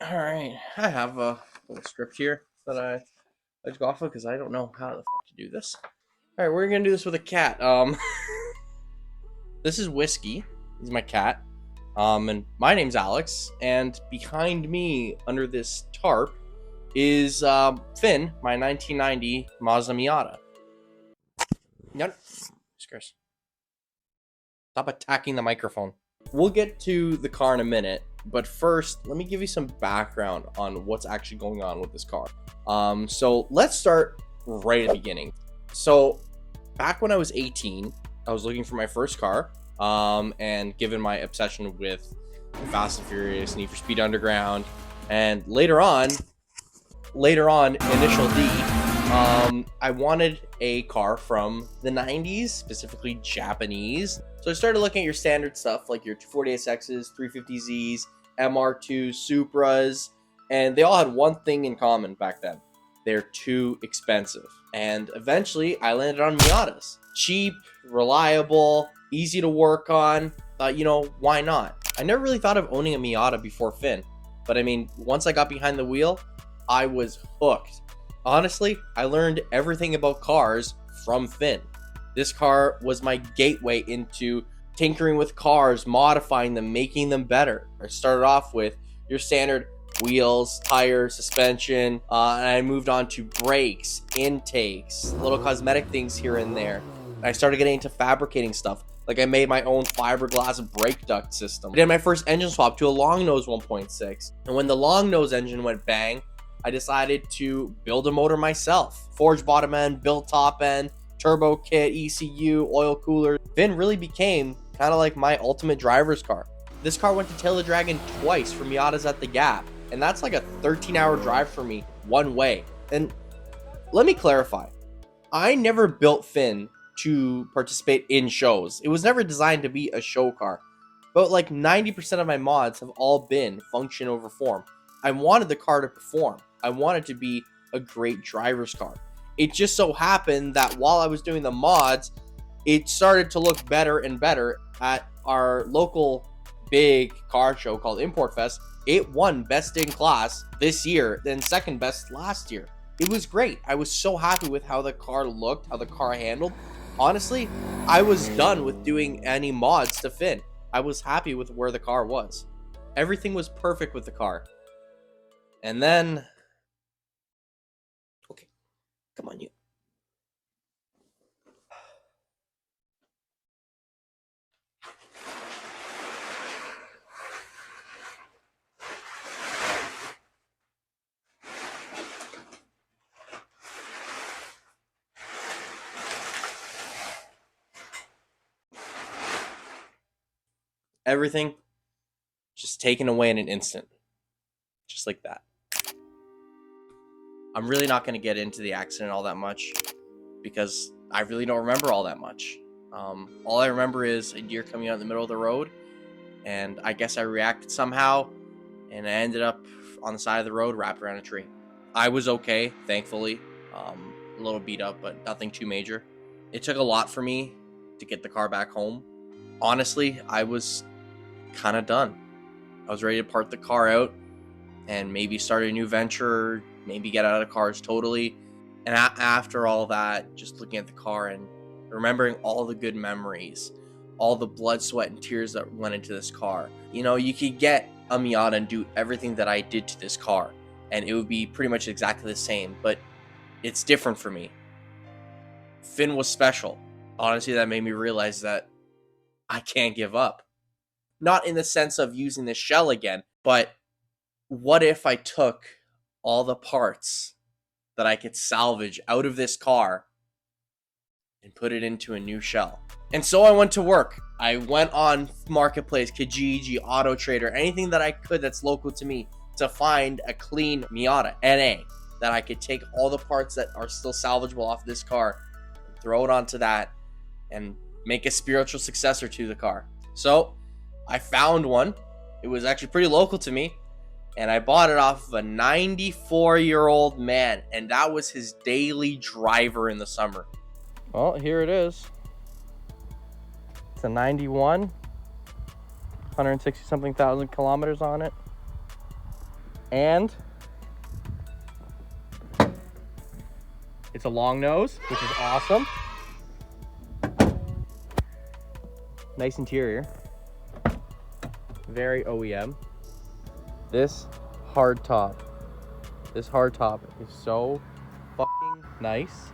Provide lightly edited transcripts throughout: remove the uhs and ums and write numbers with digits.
All right, I have a little script here that I just go off of because I don't know how the fuck to do this. All right, we're gonna do this with a cat. This is Whiskey. He's my cat. And my name's Alex. And behind me, under this tarp, is Finn, my 1990 Mazda Miata. Yep. Chris, stop attacking the microphone. We'll get to the car in a minute, but first, let me give you some background on what's actually going on with this car. So let's start right at the beginning. So back when I was 18, I was looking for my first car, and given my obsession with Fast and Furious, Need for Speed Underground, and later on, Initial D, I wanted a car from the 90s, specifically Japanese. So I started looking at your standard stuff, like your 240SXs, 350Zs, MR2, Supras, and they all had one thing in common back then. They're too expensive. And eventually, I landed on Miatas. Cheap, reliable, easy to work on. Why not? I never really thought of owning a Miata before Finn. But I mean, once I got behind the wheel, I was hooked. Honestly, I learned everything about cars from Finn. This car was my gateway into tinkering with cars, modifying them, making them better. I started off with your standard wheels, tires, suspension, and I moved on to brakes, intakes, little cosmetic things here and there. And I started getting into fabricating stuff. Like I made my own fiberglass brake duct system. I did my first engine swap to a long nose 1.6. And when the long nose engine went bang, I decided to build a motor myself. Forged bottom end, built top end, turbo kit, ECU, oil cooler. Finn really became kind of like my ultimate driver's car. This car went to Tail the Dragon twice for Miatas at the Gap. And that's like a 13-hour drive for me one way. And let me clarify. I never built Finn to participate in shows. It was never designed to be a show car. But like 90% of my mods have all been function over form. I wanted the car to perform. I wanted to be a great driver's car. It just so happened that while I was doing the mods, it started to look better and better at our local big car show called Import Fest. It won best in class this year, then second best last year. It was great. I was so happy with how the car looked, how the car handled. Honestly, I was done with doing any mods to Finn. I was happy with where the car was. Everything was perfect with the car. And then, okay, come on, you. Everything just taken away in an instant. Just like that. I'm really not going to get into the accident all that much because I really don't remember all that much. All I remember is a deer coming out in the middle of the road, and I guess I reacted somehow, and I ended up on the side of the road wrapped around a tree. I was okay, thankfully. A little beat up, but nothing too major. It took a lot for me to get the car back home. Honestly, I was kind of done. I was ready to part the car out and maybe start a new venture, maybe get out of cars totally. And after all that, just looking at the car and remembering all the good memories, all the blood, sweat, and tears that went into this car. You could get a Miata and do everything that I did to this car, and it would be pretty much exactly the same, but it's different for me. Finn was special. Honestly, that made me realize that I can't give up. Not in the sense of using the shell again, but what if I took all the parts that I could salvage out of this car and put it into a new shell? And so I went to work. I went on Marketplace, Kijiji, Auto Trader, anything that I could that's local to me to find a clean Miata NA that I could take all the parts that are still salvageable off this car, throw it onto that, and make a spiritual successor to the car. So I found one. It was actually pretty local to me, and I bought it off of a 94-year-old man, and that was his daily driver in the summer. Well, here it is. It's a 91, 160 something thousand kilometers on it. And it's a long nose, which is awesome. Nice interior. Very OEM. This hard top is so fucking nice.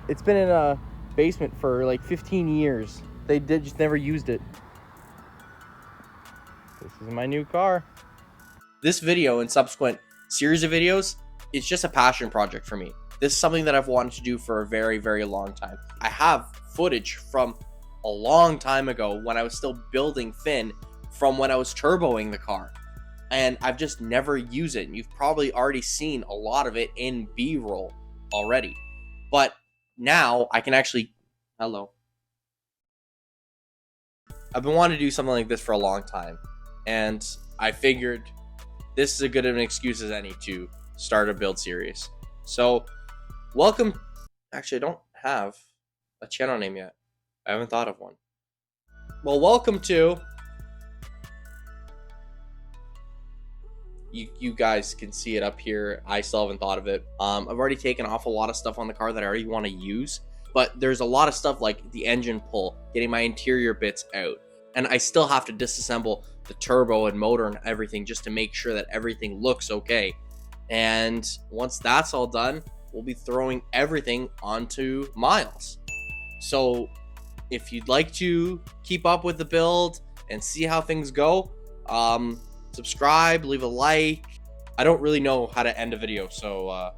It's been in a basement for like 15 years. They just never used it. This is my new car. This video and subsequent series of videos, it's just a passion project for me. This is something that I've wanted to do for a very, very long time. I have footage from a long time ago when I was still building Finn, from when I was turboing the car. And I've just never used it. And you've probably already seen a lot of it in B-roll already. But now I can actually... Hello. I've been wanting to do something like this for a long time. And I figured this is as good of an excuse as any to start a build series. So, welcome. Actually, I don't have a channel name yet. I haven't thought of one. Well, welcome to... You guys can see it up here. I still haven't thought of it. I've already taken off a lot of stuff on the car that I already want to use. But there's a lot of stuff like the engine pull, getting my interior bits out. And I still have to disassemble the turbo and motor and everything just to make sure that everything looks okay. And once that's all done, we'll be throwing everything onto Miles. So if you'd like to keep up with the build and see how things go, subscribe, leave a like. I don't really know how to end a video, so